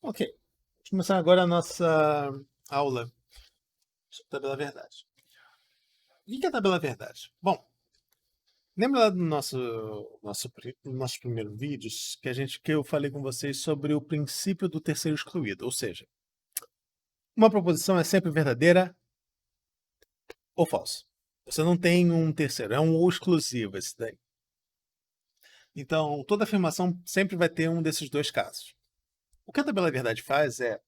Ok, vamos começar agora a nossa aula sobre tabela verdade. O que é a tabela verdade? Bom, lembra lá do nossos primeiros vídeos que eu falei com vocês sobre o princípio do terceiro excluído, ou seja, uma proposição é sempre verdadeira ou falsa. Você não tem um terceiro, é um ou exclusivo esse daí. Então, toda afirmação sempre vai ter um desses dois casos. O que a tabela verdade faz é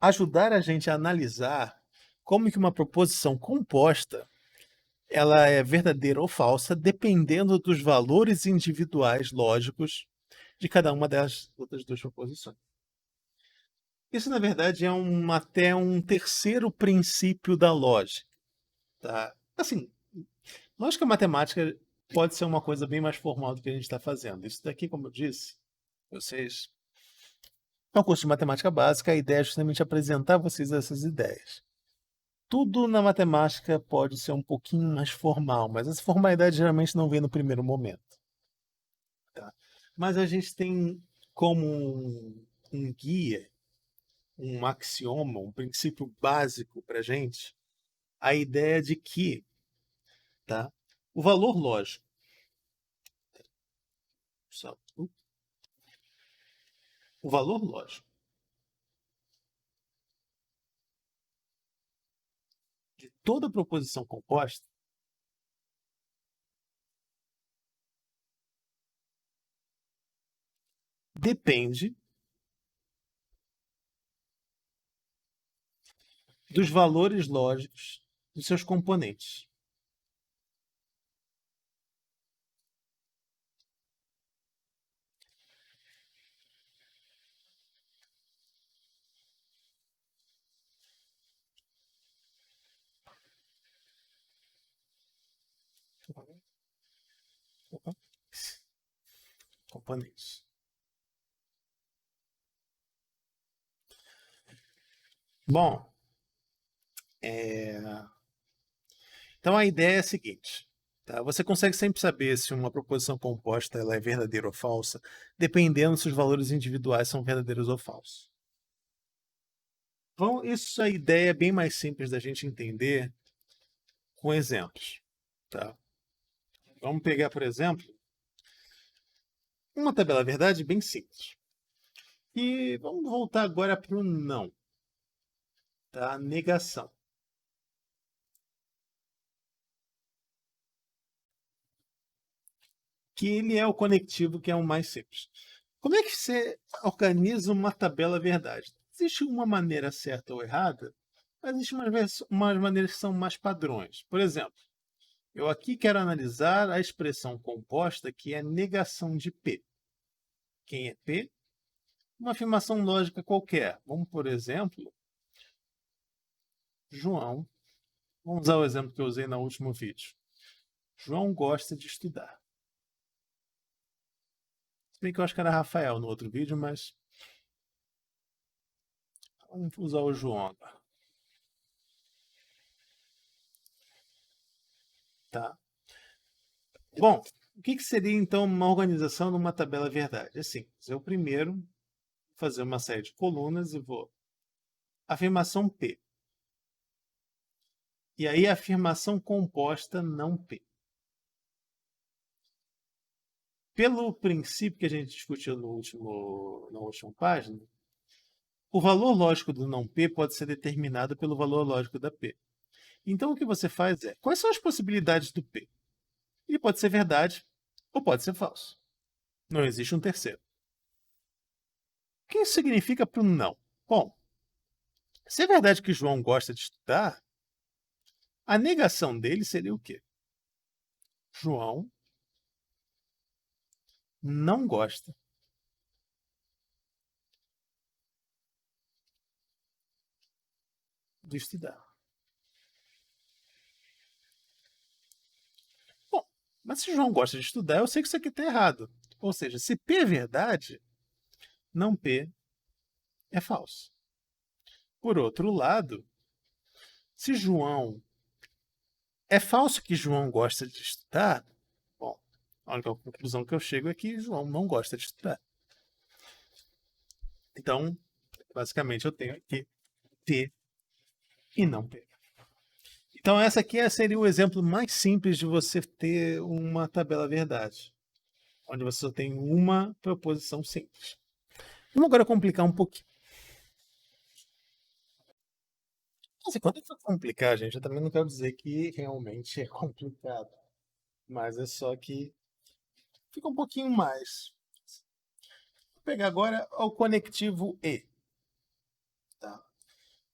ajudar a gente a analisar como que uma proposição composta ela é verdadeira ou falsa, dependendo dos valores individuais lógicos de cada uma das outras duas proposições. Isso, na verdade, é até um terceiro princípio da lógica. Tá? Assim, lógica matemática pode ser uma coisa bem mais formal do que a gente está fazendo. Isso daqui, como eu disse, vocês. É um curso de matemática básica, a ideia é justamente apresentar a vocês essas ideias. Tudo na matemática pode ser um pouquinho mais formal, mas essa formalidade geralmente não vem no primeiro momento. Tá? Mas a gente tem como um guia, um axioma, um princípio básico para a gente, a ideia de que, tá, o valor lógico, o valor lógico de toda proposição composta depende dos valores lógicos dos seus componentes. Componentes. Bom, então a ideia é a seguinte. Tá? Você consegue sempre saber se uma proposição composta ela é verdadeira ou falsa, dependendo se os valores individuais são verdadeiros ou falsos. Então, isso a ideia é bem mais simples da gente entender com exemplos. Tá? Vamos pegar, por exemplo, uma tabela verdade bem simples. E vamos voltar agora para o não. Tá? Negação. Que ele é o conectivo que é o mais simples. Como é que você organiza uma tabela verdade? Existe uma maneira certa ou errada, mas existem umas maneiras que são mais padrões. Por exemplo, eu aqui quero analisar a expressão composta que é negação de P. Quem é P? Uma afirmação lógica qualquer. Vamos, por exemplo, João. Vamos usar o exemplo que eu usei no último vídeo. João gosta de estudar. Se bem que eu acho que era Rafael no outro vídeo, mas vamos usar o João agora. Tá? Bom, o que seria então uma organização numa tabela verdade? Assim, eu primeiro vou fazer uma série de colunas e vou afirmação P. E aí afirmação composta não P. Pelo princípio que a gente discutiu na última página, o valor lógico do não P pode ser determinado pelo valor lógico da P. Então o que você faz é, quais são as possibilidades do P? Ele pode ser verdade ou pode ser falso. Não existe um terceiro. O que isso significa para o não? Bom, se é verdade que João gosta de estudar, a negação dele seria o quê? João não gosta de estudar. Bom, mas se João gosta de estudar, eu sei que isso aqui está errado. Ou seja, se P é verdade, não P é falso. Por outro lado, se João é falso que João gosta de estudar, bom, a única conclusão que eu chego é que João não gosta de estudar. Então, Basicamente, eu tenho aqui T e não P. Então, essa aqui seria o exemplo mais simples de você ter uma tabela verdade, onde você só tem uma proposição simples. Vamos agora complicar um pouquinho. Assim, quando eu for complicar, gente, eu também não quero dizer que realmente é complicado, mas é só que fica um pouquinho mais. Vou pegar agora o conectivo E. Tá?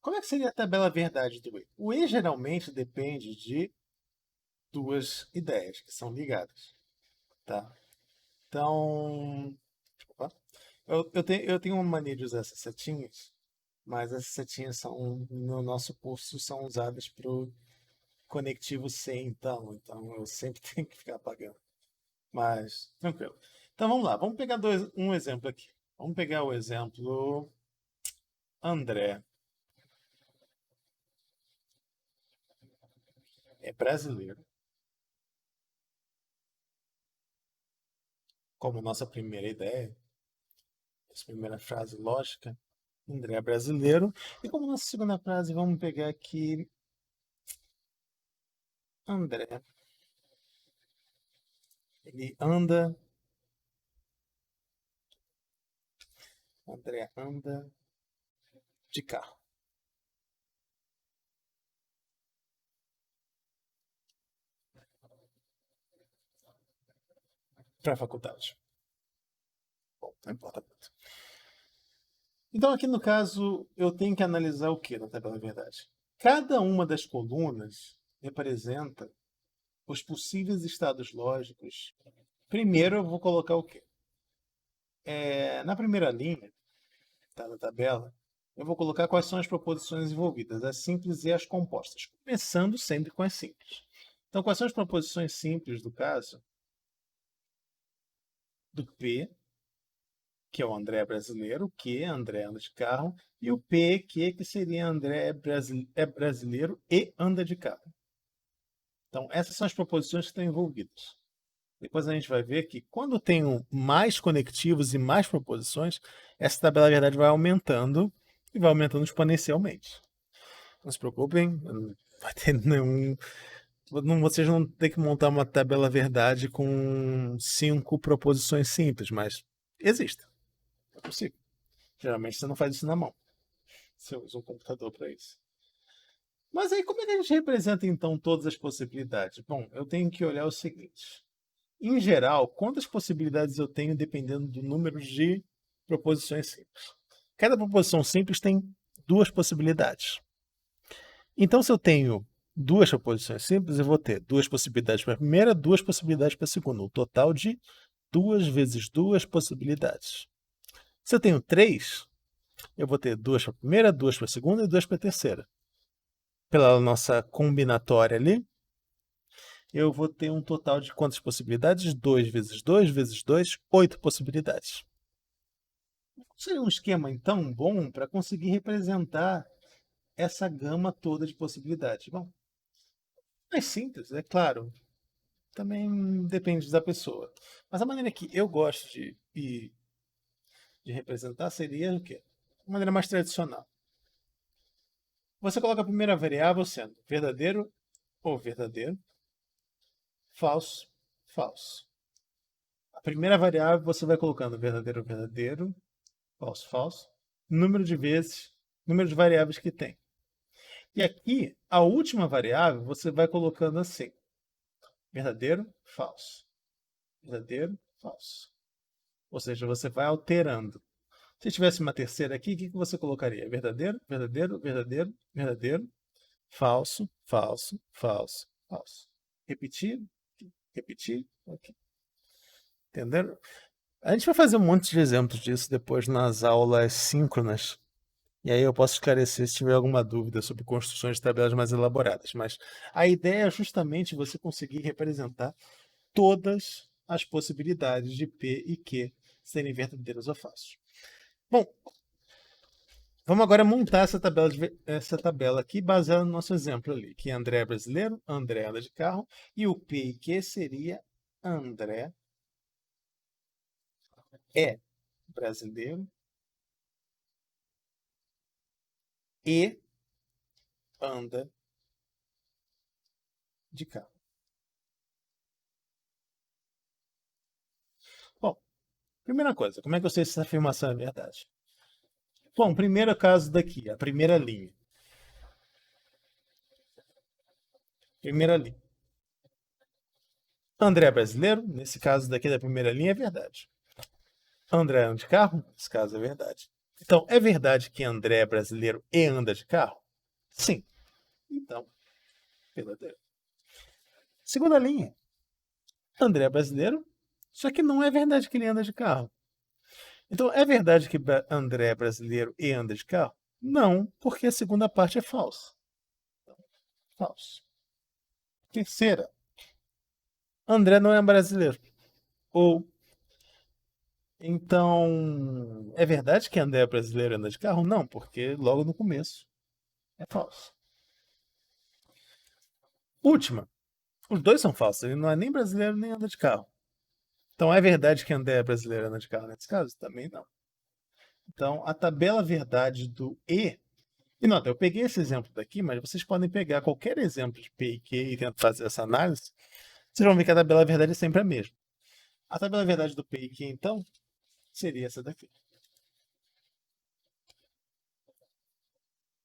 Como é que seria a tabela verdade do E? O E geralmente depende de duas ideias que são ligadas. Tá? Então, opa, eu tenho uma mania de usar essas setinhas, mas essas setinhas são, no nosso curso são usadas para o conectivo C, então eu sempre tenho que ficar apagando. Mas, tranquilo. Então vamos lá, vamos pegar um exemplo aqui. Vamos pegar o exemplo André. É brasileiro, como nossa primeira ideia, essa primeira frase lógica. André é brasileiro. E como nossa segunda frase, vamos pegar aqui André. Ele anda. André anda de carro. Para a faculdade. Bom, não importa muito. Então, aqui no caso, eu tenho que analisar o que na tabela verdade? Cada uma das colunas representa os possíveis estados lógicos. Primeiro, eu vou colocar o quê? Na primeira linha, tá, da tabela, eu vou colocar quais são as proposições envolvidas, as simples e as compostas, começando sempre com as simples. Então, quais são as proposições simples do caso? Do P, que é o André brasileiro, o Q, André anda de carro, e o P, que seria André é brasileiro e anda de carro. Então, essas são as proposições que estão envolvidas. Depois a gente vai ver que quando tenho mais conectivos e mais proposições, essa tabela, na verdade, vai aumentando e vai aumentando exponencialmente. Não se preocupem, não vai ter nenhum. Vocês não têm que montar uma tabela verdade com 5 proposições simples, mas existe. É possível. Geralmente você não faz isso na mão. Você usa um computador para isso. Mas aí como é que a gente representa então todas as possibilidades? Bom, eu tenho que olhar o seguinte. Em geral, quantas possibilidades eu tenho dependendo do número de proposições simples? Cada proposição simples tem duas possibilidades. Então, se eu tenho duas proposições simples, eu vou ter duas possibilidades para a primeira, duas possibilidades para a segunda. Um total de 2 vezes 2 possibilidades. Se eu tenho três, eu vou ter duas para a primeira, duas para a segunda e duas para a terceira. Pela nossa combinatória ali, eu vou ter um total de quantas possibilidades? 2 vezes 2 vezes 2, 8 possibilidades. Seria um esquema, então, bom para conseguir representar essa gama toda de possibilidades. Bom, mais simples, é claro. Também depende da pessoa. Mas a maneira que eu gosto de representar seria o quê? De maneira mais tradicional. Você coloca a primeira variável sendo verdadeiro ou verdadeiro, falso, falso. A primeira variável você vai colocando verdadeiro, verdadeiro, falso, falso, número de vezes, número de variáveis que tem. E aqui, a última variável, você vai colocando assim: verdadeiro, falso, verdadeiro, falso. Ou seja, você vai alterando. Se tivesse uma terceira aqui, o que você colocaria? Verdadeiro, verdadeiro, verdadeiro, verdadeiro, falso, falso, falso, falso. Repetir, repetir, ok. Entenderam? A gente vai fazer um monte de exemplos disso depois nas aulas síncronas. E aí eu posso esclarecer se tiver alguma dúvida sobre construções de tabelas mais elaboradas. Mas a ideia é justamente você conseguir representar todas as possibilidades de P e Q serem verdadeiras ou falsas. Bom, vamos agora montar essa tabela aqui baseada no nosso exemplo ali, que André é brasileiro, André anda de carro, e o P e Q seria André é brasileiro e anda de carro. Bom, primeira coisa, como é que eu sei se essa afirmação é verdade? Bom, primeiro caso daqui, a primeira linha. Primeira linha. André é brasileiro, nesse caso daqui da primeira linha é verdade. André anda de carro, nesse caso é verdade. Então, é verdade que André é brasileiro e anda de carro? Sim. Então, verdadeiro. Segunda linha. André é brasileiro, só que não é verdade que ele anda de carro. Então, é verdade que André é brasileiro e anda de carro? Não, porque a segunda parte é falsa. Falso. Terceira. André não é brasileiro. Ou, então, é verdade que André é brasileiro e anda de carro? Não, porque logo no começo é falso. Última. Os dois são falsos. Ele não é nem brasileiro nem anda de carro. Então, é verdade que André é brasileiro e anda de carro nesse caso? Também não. Então, a tabela verdade do E nota, eu peguei esse exemplo daqui, mas vocês podem pegar qualquer exemplo de P e Q e tentar fazer essa análise. Vocês vão ver que a tabela verdade é sempre a mesma. A tabela verdade do P e Q, então, seria essa daqui.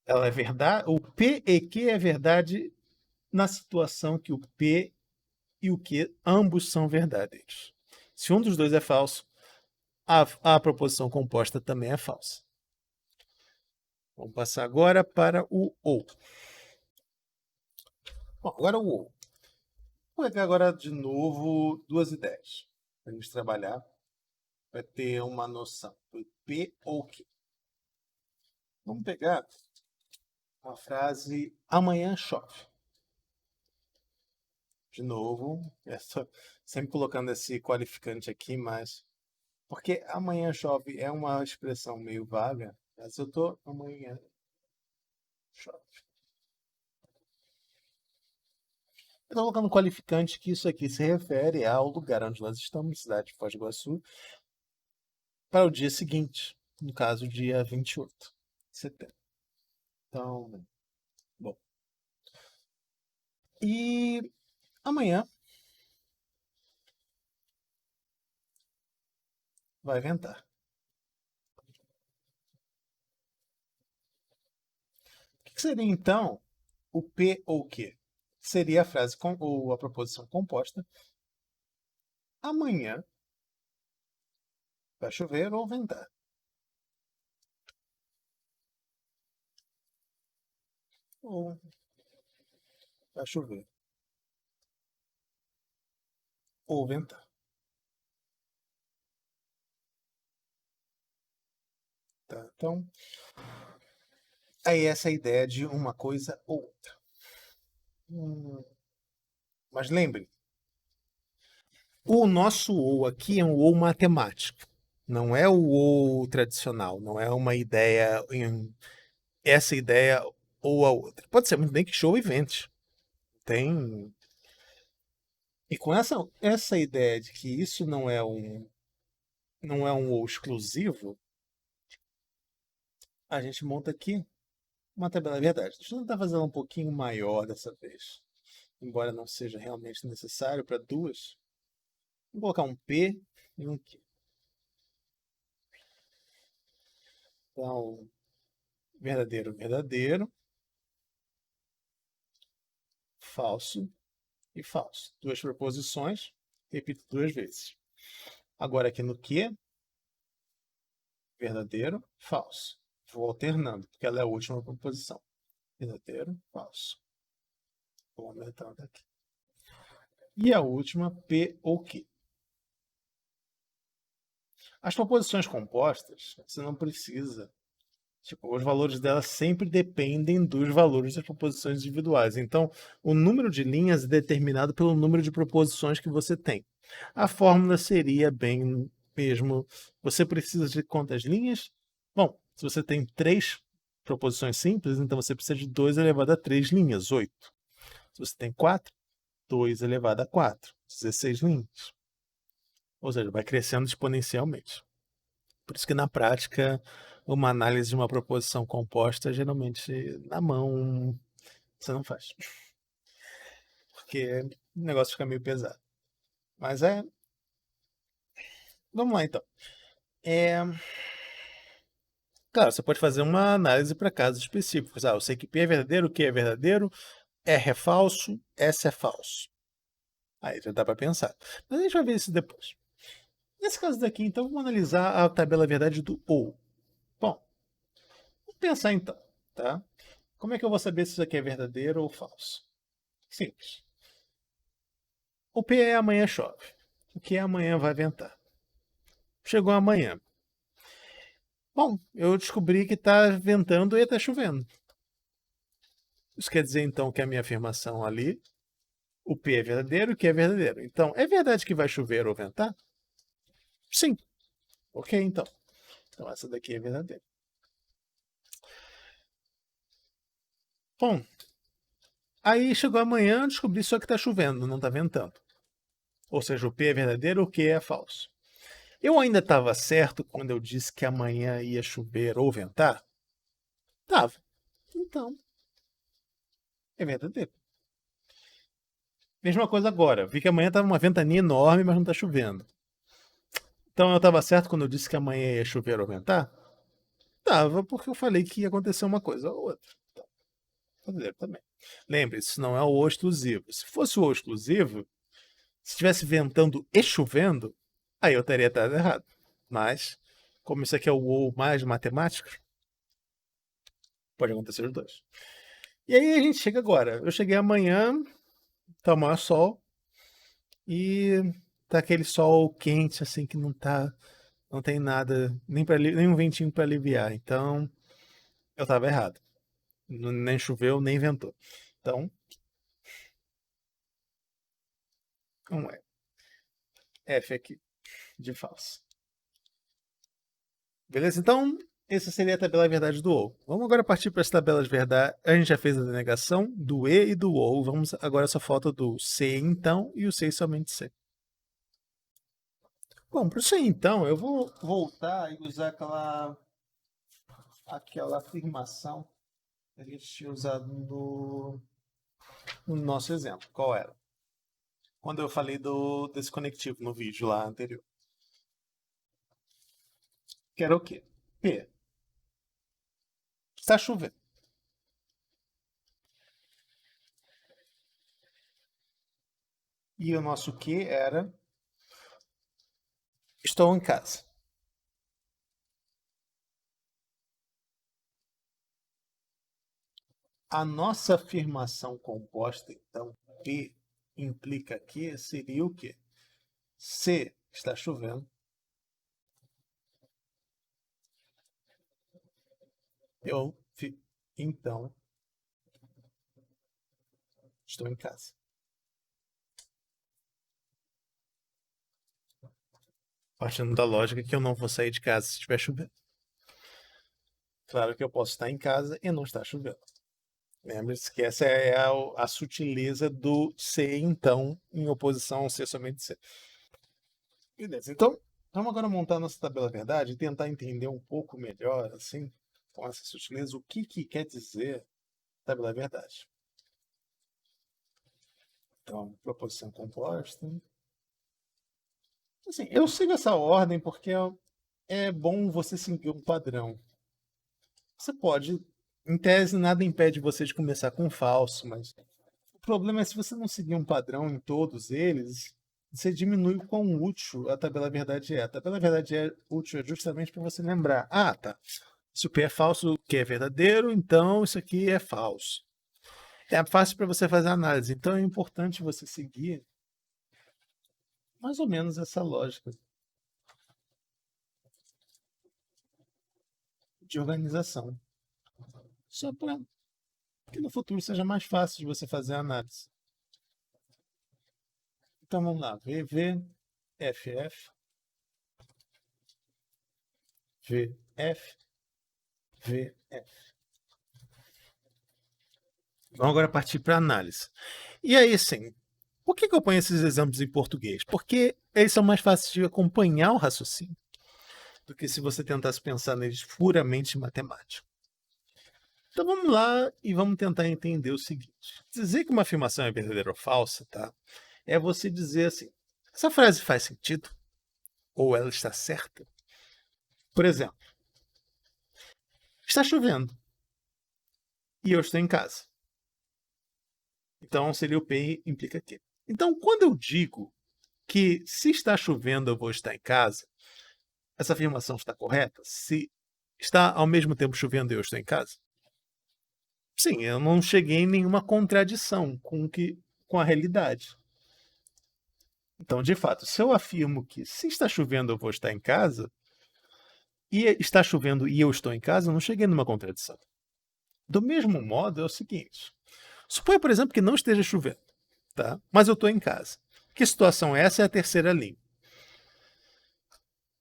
Ela é verdade. O P e Q é verdade na situação que o P e o Q ambos são verdadeiros. Se um dos dois é falso, a proposição composta também é falsa. Vamos passar agora para o OU. Bom, agora o OU. Vou pegar agora de novo duas ideias para a gente trabalhar, para ter uma noção do P ou Q. Vamos pegar a frase amanhã chove. De novo, sempre colocando esse qualificante aqui, mas porque amanhã chove é uma expressão meio vaga, mas eu tô amanhã chove. Eu estou colocando qualificante que isso aqui se refere ao lugar onde nós estamos, cidade de Foz do Iguaçu, para o dia seguinte, no caso, dia 28 de setembro. Então, bom. E amanhã vai ventar. O que seria então o P ou Q? Seria a frase ou a proposição composta. Amanhã vai chover ou ventar. Ou vai chover ou ventar. Tá? Então, aí essa é a ideia de uma coisa ou outra. Mas lembre, o nosso ou aqui é um ou matemático. Não é o ou tradicional. Não é uma ideia em essa ideia ou a outra. Pode ser muito bem que show e vente. Tem. E com essa ideia de que isso não é um ou exclusivo, a gente monta aqui uma tabela verdade. Deixa eu tentar fazer ela um pouquinho maior dessa vez. Embora não seja realmente necessário para duas. Vou colocar um P e um Q. Então, verdadeiro, verdadeiro. Falso e falso. Duas proposições, repito duas vezes. Agora aqui no Q, verdadeiro, falso. Vou alternando, porque ela é a última proposição. Verdadeiro, falso. Vou aumentando aqui. E a última, P ou Q. As proposições compostas, você não precisa. Tipo, os valores delas sempre dependem dos valores das proposições individuais. Então, o número de linhas é determinado pelo número de proposições que você tem. A fórmula seria bem mesmo. Você precisa de quantas linhas? Bom, se você tem 3 proposições simples, então você precisa de 2 elevado a 3 linhas, 8. Se você tem 4, 2 elevado a 4, 16 linhas. Ou seja, vai crescendo exponencialmente. Por isso que na prática, uma análise de uma proposição composta, geralmente na mão você não faz. Porque o negócio fica meio pesado. Mas vamos lá então. Claro, você pode fazer uma análise para casos específicos. Eu sei que P é verdadeiro, Q é verdadeiro, R é falso, S é falso. Aí já dá para pensar. Mas a gente vai ver isso depois. Nesse caso daqui, então, vamos analisar a tabela verdade do OU. Bom, vamos pensar então, tá? Como é que eu vou saber se isso aqui é verdadeiro ou falso? Simples. O P é amanhã chove. O Q é amanhã vai ventar. Chegou amanhã. Bom, eu descobri que está ventando e está chovendo. Isso quer dizer, então, que a minha afirmação ali, o P é verdadeiro e o Q é verdadeiro. Então, é verdade que vai chover ou ventar? Sim. Ok, então. Então, essa daqui é verdadeira. Bom, aí chegou amanhã, descobri só que está chovendo, não está ventando. Ou seja, o P é verdadeiro, o Q é falso. Eu ainda estava certo quando eu disse que amanhã ia chover ou ventar? Tava. Então, é verdadeiro. Mesma coisa agora. Vi que amanhã estava uma ventania enorme, mas não está chovendo. Então eu estava certo quando eu disse que amanhã ia chover ou ventar? Tava, porque eu falei que ia acontecer uma coisa ou outra. Então, verdadeiro também. Lembre-se, isso não é o O exclusivo. Se fosse o O exclusivo, se estivesse ventando e chovendo, aí eu teria estado errado. Mas, como isso aqui é o O mais matemático, pode acontecer os dois. E aí a gente chega agora. Eu cheguei amanhã, tá o maior sol, e tá aquele sol quente, assim, que não tem nada, nem um ventinho para aliviar. Então, eu tava errado. Nem choveu, nem ventou. Então, não é. F aqui, de falso. Beleza? Então, essa seria a tabela verdade do OU. Vamos agora partir para as tabelas verdade. A gente já fez a denegação do E e do OU. Vamos agora só falta do C então e o C somente C. Bom, para o C então, eu vou voltar e usar aquela afirmação que a gente tinha usado no nosso exemplo. Qual era? Quando eu falei desse conectivo no vídeo lá anterior. Que era o quê? P. Está chovendo. E o nosso Q era estou em casa. A nossa afirmação composta, então, P implica que seria o quê? Se está chovendo, eu, então, estou em casa. Partindo da lógica que eu não vou sair de casa se estiver chovendo. Claro que eu posso estar em casa e não estar chovendo. Lembre-se que essa é a sutileza do C, então, em oposição ao C somente C. Beleza. Então, vamos agora montar nossa tabela verdade e tentar entender um pouco melhor, assim, com essa sutileza, o que quer dizer tabela verdade. Então, proposição composta. Assim, eu sigo essa ordem porque é bom você seguir um padrão. Você pode, em tese, nada impede você de começar com falso, mas o problema é se você não seguir um padrão em todos eles, você diminui o quão útil a tabela verdade é. A tabela verdade é útil justamente para você lembrar. Ah, tá. Se o P é falso, o Q é verdadeiro, então isso aqui é falso. É fácil para você fazer a análise, então é importante você seguir mais ou menos essa lógica de organização. Só para que no futuro seja mais fácil de você fazer a análise. Então vamos lá, VV, FF, VF, VF. Vamos agora partir para a análise. E aí, sim, por que eu ponho esses exemplos em português? Porque eles são mais fáceis de acompanhar o raciocínio. do que se você tentasse pensar neles puramente matemático. Então vamos lá e vamos tentar entender o seguinte. Dizer que uma afirmação é verdadeira ou falsa, tá? É você dizer assim, essa frase faz sentido? Ou ela está certa? Por exemplo, está chovendo e eu estou em casa. Então seria o P implica Q. Então quando eu digo que se está chovendo eu vou estar em casa, essa afirmação está correta? Se está ao mesmo tempo chovendo e eu estou em casa? Sim, eu não cheguei em nenhuma contradição com a realidade. Então, de fato, se eu afirmo que se está chovendo eu vou estar em casa, e está chovendo e eu estou em casa, eu não cheguei numa contradição. Do mesmo modo, é o seguinte. Suponha, por exemplo, que não esteja chovendo, tá? Mas eu estou em casa. Que situação é essa? É a terceira linha.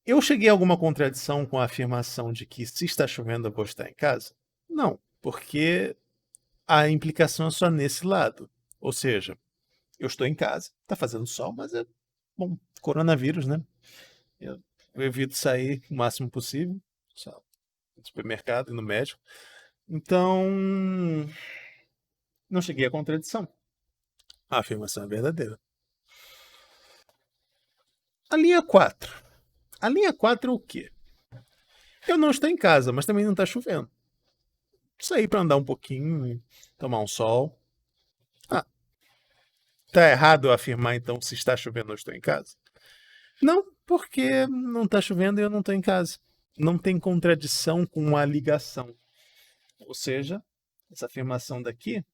Eu cheguei a alguma contradição com a afirmação de que se está chovendo eu vou estar em casa? Não, porque a implicação é só nesse lado. Ou seja, eu estou em casa, está fazendo sol, mas é bom, coronavírus, né? Eu evito sair o máximo possível, só no supermercado e no médico. Então, não cheguei a contradição. A afirmação é verdadeira. A linha 4. A linha 4 é o quê? Eu não estou em casa, mas também não está chovendo. Sair para andar um pouquinho, tomar um sol. Ah, tá errado eu afirmar então se está chovendo ou estou em casa? Não, porque não está chovendo e eu não estou em casa. Não tem contradição com a ligação. Ou seja, essa afirmação daqui,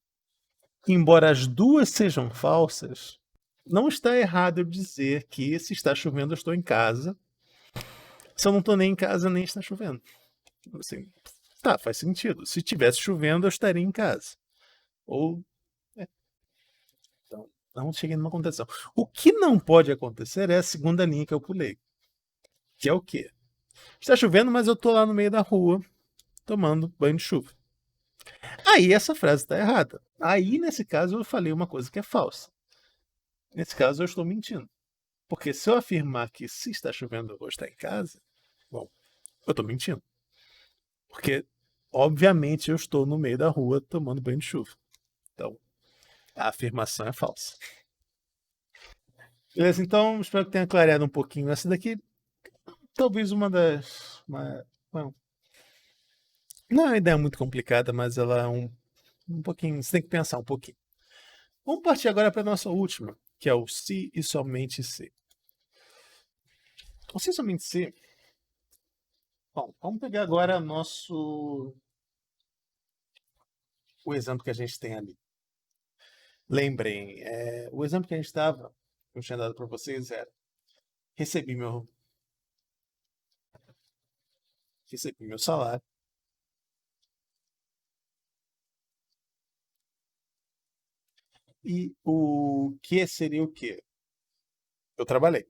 embora as duas sejam falsas, não está errado eu dizer que se está chovendo eu estou em casa. Se eu não estou nem em casa, nem está chovendo. Assim, tá, faz sentido. Se tivesse chovendo, eu estaria em casa. Ou. É, então, não cheguei numa contradição. O que não pode acontecer é a segunda linha que eu pulei. Que é o quê? Está chovendo, mas eu estou lá no meio da rua, tomando banho de chuva. Aí essa frase está errada. Aí, nesse caso, eu falei uma coisa que é falsa. Nesse caso, eu estou mentindo. Porque se eu afirmar que se está chovendo eu vou estar em casa, bom, eu estou mentindo. Porque, obviamente, eu estou no meio da rua tomando banho de chuva. Então, a afirmação é falsa. Beleza, então espero que tenha clareado um pouquinho. Essa daqui, talvez uma das. Bom, não é uma ideia muito complicada, mas ela é um pouquinho. Você tem que pensar um pouquinho. Vamos partir agora para a nossa última, que é o se e somente se. O se e somente se. Bom, vamos pegar agora o exemplo que a gente tem ali. Lembrem, o exemplo que a gente estava, eu tinha dado para vocês era recebi meu, recebi meu salário e o que seria o quê? Eu trabalhei.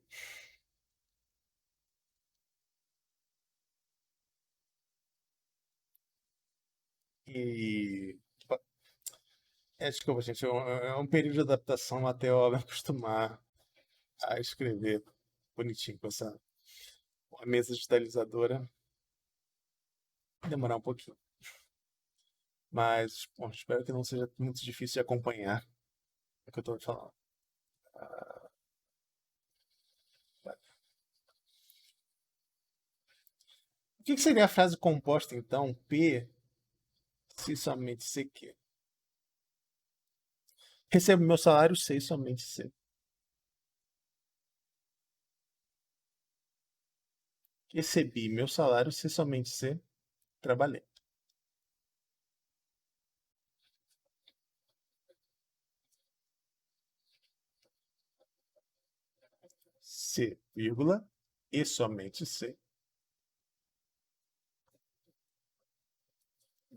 E desculpa, gente, é um período de adaptação até eu me acostumar a escrever bonitinho com essa a mesa digitalizadora. Vai demorar um pouquinho. Mas, bom, espero que não seja muito difícil de acompanhar o que eu estou falando. Vai. O que seria a frase composta, então, P, se somente C quer? Recebo meu salário, sei somente C. Recebi meu salário, sei somente C. Trabalhei. C, vírgula, e somente C.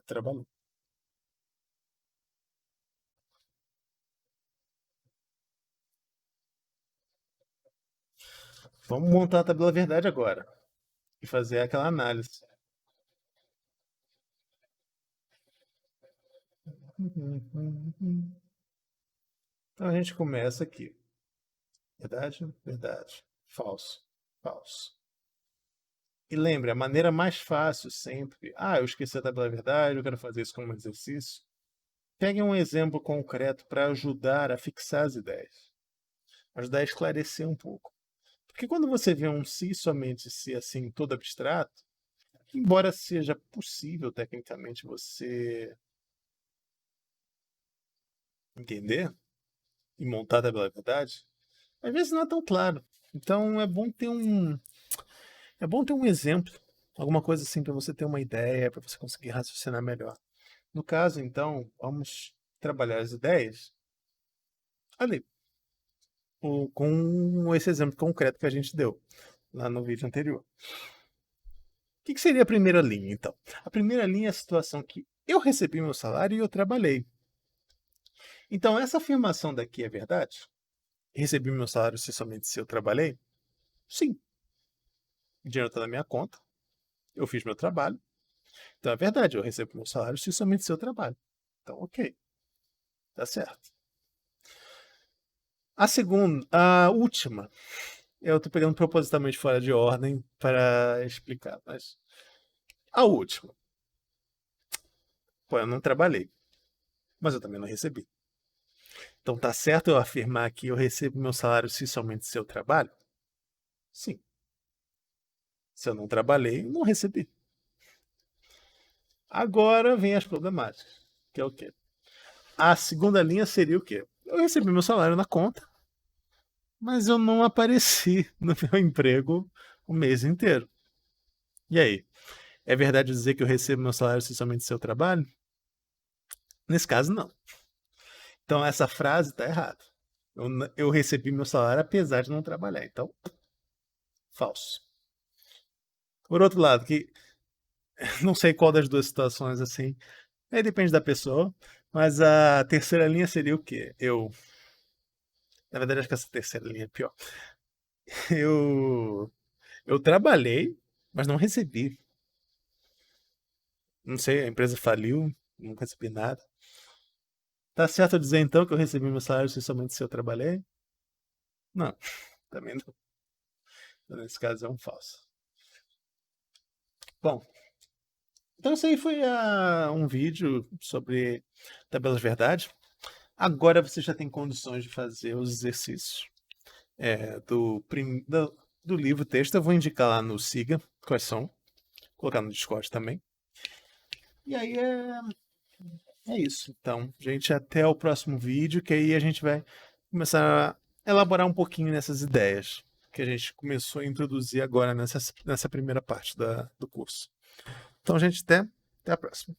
Trabalhei. Vamos montar a tabela verdade agora e fazer aquela análise. Então a gente começa aqui. Verdade, verdade. Falso, falso. E lembre, a maneira mais fácil sempre, eu esqueci a tabela da verdade, eu quero fazer isso como exercício. Pegue um exemplo concreto para ajudar a fixar as ideias, ajudar a esclarecer um pouco. Porque quando você vê um se somente se assim todo abstrato, embora seja possível tecnicamente você entender e montar a tabela da verdade, às vezes não é tão claro. Então é bom ter um exemplo, alguma coisa assim para você ter uma ideia, para você conseguir raciocinar melhor. No caso, então, vamos trabalhar as ideias ali, com esse exemplo concreto que a gente deu lá no vídeo anterior. O que seria a primeira linha, então? A primeira linha é a situação que eu recebi meu salário e eu trabalhei. Então, essa afirmação daqui é verdade? Recebi meu salário somente se eu trabalhei? Sim. O dinheiro está na minha conta, eu fiz meu trabalho. Então é verdade, eu recebo meu salário somente se eu trabalho. Então, ok. Tá certo. A última, eu tô pegando propositalmente fora de ordem para explicar, mas a última. Pô, eu não trabalhei, mas eu também não recebi. Então tá certo eu afirmar que eu recebo meu salário somente se eu trabalho? Sim. Se eu não trabalhei, eu não recebi. Agora vem as problemáticas, que é o quê? A segunda linha seria o quê? Eu recebi meu salário na conta, mas eu não apareci no meu emprego o mês inteiro. E aí? É verdade dizer que eu recebo meu salário somente se eu trabalho? Nesse caso, não. Então essa frase está errada. Eu recebi meu salário apesar de não trabalhar. Então, falso. Por outro lado, que não sei qual das duas situações assim, aí depende da pessoa, mas a terceira linha seria o quê? Na verdade, acho que essa terceira linha é pior. Eu, eu trabalhei, mas não recebi. Não sei, a empresa faliu, não recebi nada. Tá certo eu dizer então que eu recebi meu salário somente se eu trabalhei? Não, também não. Então, nesse caso é um falso. Bom, então isso aí foi um vídeo sobre tabelas verdade. Agora você já tem condições de fazer os exercícios do livro texto. Eu vou indicar lá no Siga quais são. Vou colocar no Discord também. E aí é isso. Então, gente, até o próximo vídeo, que aí a gente vai começar a elaborar um pouquinho nessas ideias que a gente começou a introduzir agora nessa primeira parte do curso. Então, gente, até a próxima.